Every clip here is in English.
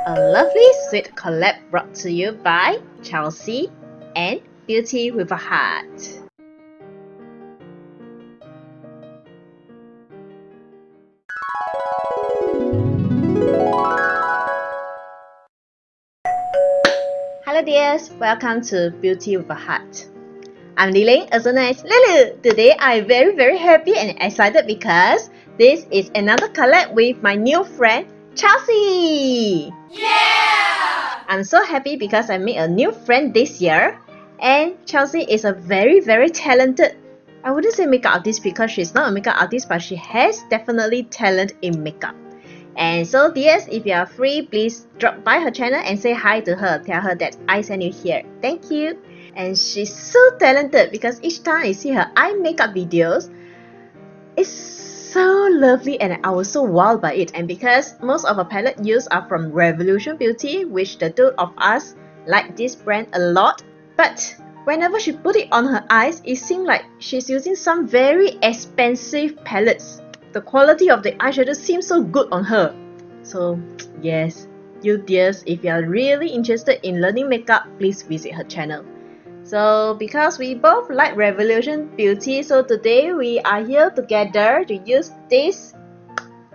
A lovely sweet collab brought to you by Chelsea and Beauty with a Heart. Hello dears, welcome to Beauty with a Heart. I'm Leng, also known as Lulu. Today I'm very happy and excited because this is another collab with my new friend Chelsea. Yeah! I'm so happy because I made a new friend this year, and Chelsea is a very talented, I wouldn't say makeup artist because she's not a makeup artist, but she has definitely talent in makeup. And so dears, if you are free, please drop by her channel and say hi to her. Tell her that I sent you here. Thank you. And she's so talented because each time I see her eye makeup videos, it's so lovely and I was so wowed by it. And because most of her palette used are from Revolution Beauty, which the two of us like this brand a lot, but whenever she put it on her eyes, it seemed like she's using some very expensive palettes. The quality of the eyeshadow seems so good on her. So yes, you dears, if you are really interested in learning makeup, please visit her channel. So because we both like Revolution Beauty, so today we are here together to use this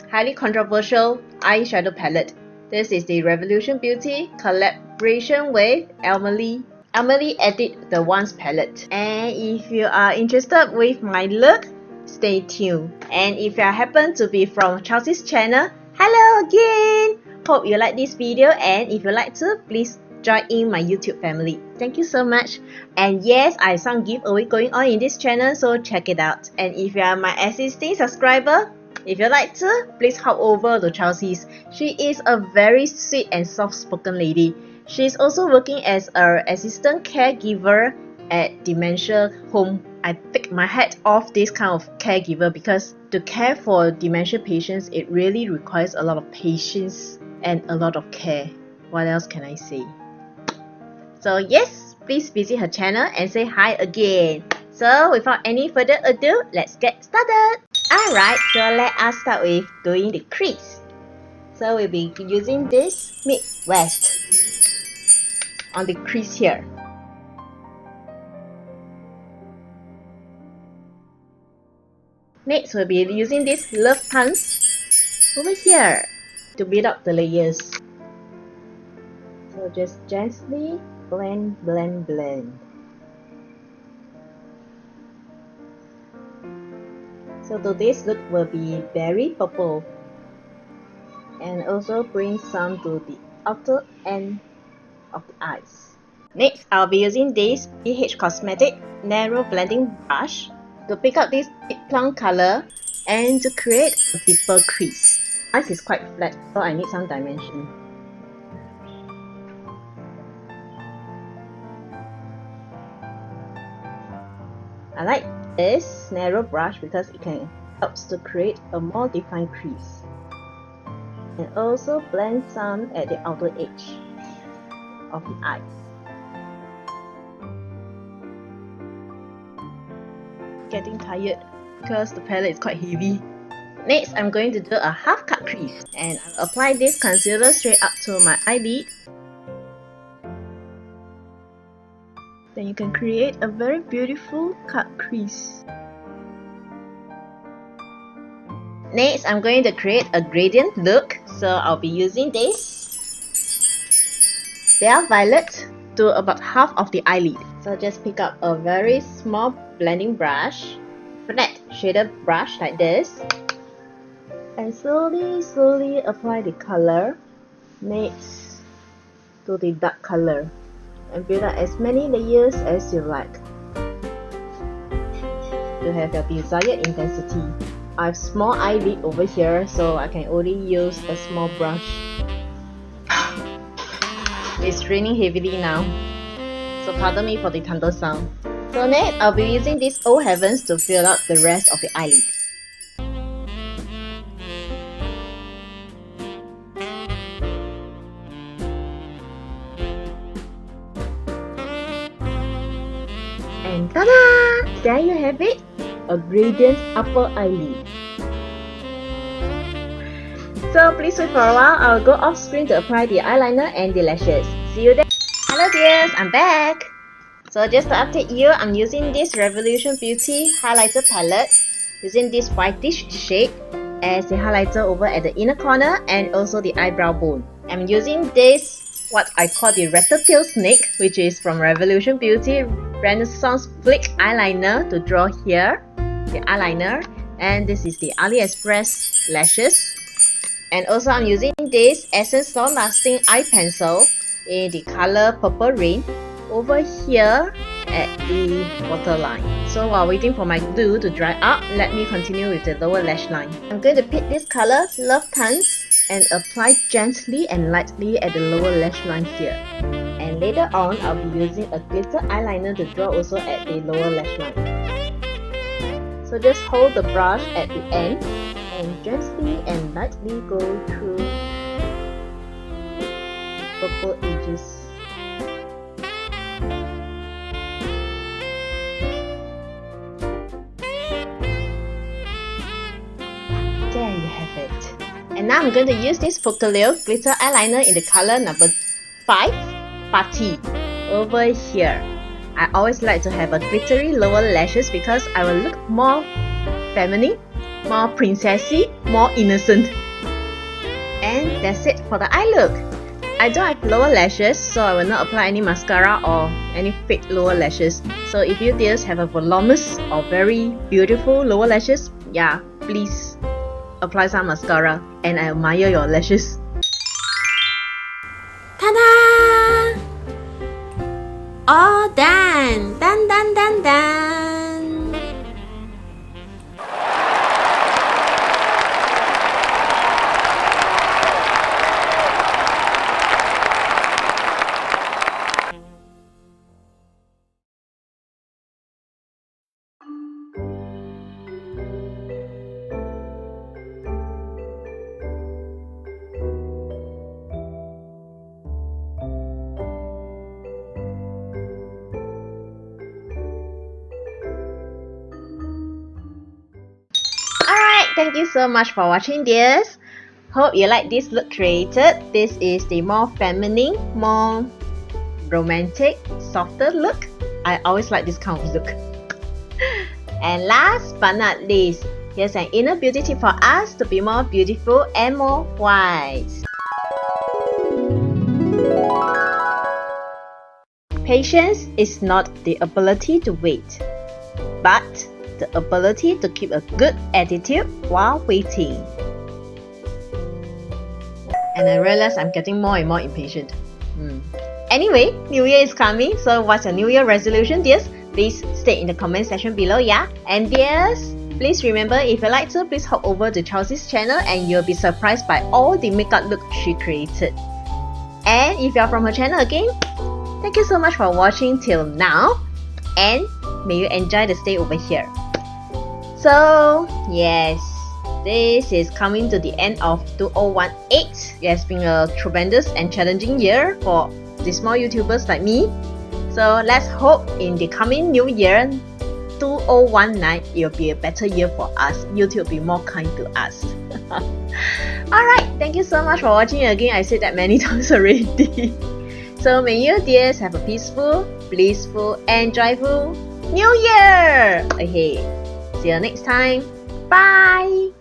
highly controversial eyeshadow palette. This is the Revolution Beauty collaboration with Emily Edit the Ones palette. And if you are interested with my look, stay tuned. And if you happen to be from Chelsea's channel, hello again! Hope you like this video, and if you like to, please join in my YouTube family. Thank you so much. And yes, I have some giveaway going on in this channel, so check it out. And if you are my existing subscriber, if you like to, please hop over to Chelsea's. She is a very sweet and soft-spoken lady. She is also working as an assistant caregiver at dementia home. I take my hat off this kind of caregiver because to care for dementia patients, it really requires a lot of patience and a lot of care. What else can I say? So yes, please visit her channel and say hi again. So without any further ado, let's get started. Alright, so let us start with doing the crease. So we'll be using this Midwest on the crease here. Next, we'll be using this Love Punch over here to build up the layers. So just gently blend. So today's look will be very purple and also bring some to the outer end of the eyes. Next, I'll be using this BH Cosmetic narrow blending brush to pick up this deep plum color and to create a deeper crease. Eyes is quite flat, so I need some dimension. I like this narrow brush because it can help to create a more defined crease. And also blend some at the outer edge of the eyes. Getting tired because the palette is quite heavy. Next, I'm going to do a half cut crease and I'll apply this concealer straight up to my eyelid. Then you can create a very beautiful cut crease. Next, I'm going to create a gradient look, so I'll be using this Bare Violet to about half of the eyelid. So just pick up a very small blending brush, flat shader brush like this, and slowly apply the color next to the dark color and build up as many layers as you like to have your desired intensity. I have small eyelid over here, so I can only use a small brush. It's raining heavily now, so pardon me for the thunder sound. So next, I'll be using this Oh Heavens to fill out the rest of the eyelid. And ta-da! There you have it, a gradient upper eyelid. So please wait for a while. I'll go off screen to apply the eyeliner and the lashes. See you there. Hello dears, I'm back. So just to update you, I'm using this Revolution Beauty highlighter palette, using this whitish shade as the highlighter over at the inner corner and also the eyebrow bone. I'm using this, what I call the Ratatouille Snake, which is from Revolution Beauty Renaissance Flick eyeliner to draw here, the eyeliner, and this is the AliExpress lashes. And also I'm using this Essence Long Lasting Eye Pencil in the color Purple Rain over here at the waterline. So while waiting for my glue to dry up, let me continue with the lower lash line. I'm going to pick this color, Love Tons, and apply gently and lightly at the lower lash line here. And later on, I'll be using a glitter eyeliner to draw also at the lower lash line. So just hold the brush at the end and gently and lightly go through purple edges. There you have it. And now I'm going to use this Focaleo glitter eyeliner in the color number 5, Party, over here. I always like to have a glittery lower lashes because I will look more feminine, more princessy, more innocent. And that's it for the eye look. I don't have lower lashes, so I will not apply any mascara or any fake lower lashes. So if you dears have a voluminous or very beautiful lower lashes, yeah, please apply some mascara and I admire your lashes. Ta-da! All done! Done, done, done, done! Thank you so much for watching dears. Hope you like this look created. This is the more feminine, more romantic, softer look. I always like this kind of look. And last but not least, here's an inner beauty tip for us to be more beautiful and more wise. Patience is not the ability to wait, but the ability to keep a good attitude while waiting. And I realize I'm getting more and more impatient. Anyway, New Year is coming, so what's your New Year resolution, dears? Please state in the comment section below, yeah? And dears, please remember, if you like to, please hop over to Chelsea's channel and you'll be surprised by all the makeup look she created. And if you're from her channel again, thank you so much for watching till now, and may you enjoy the stay over here. So yes, this is coming to the end of 2018. It has been a tremendous and challenging year for the small YouTubers like me. So let's hope in the coming new year, 2019, it will be a better year for us. YouTube will be more kind to us. Alright, thank you so much for watching again. I said that many times already. So may you dears have a peaceful, blissful and joyful New Year ahead. See you next time. Bye!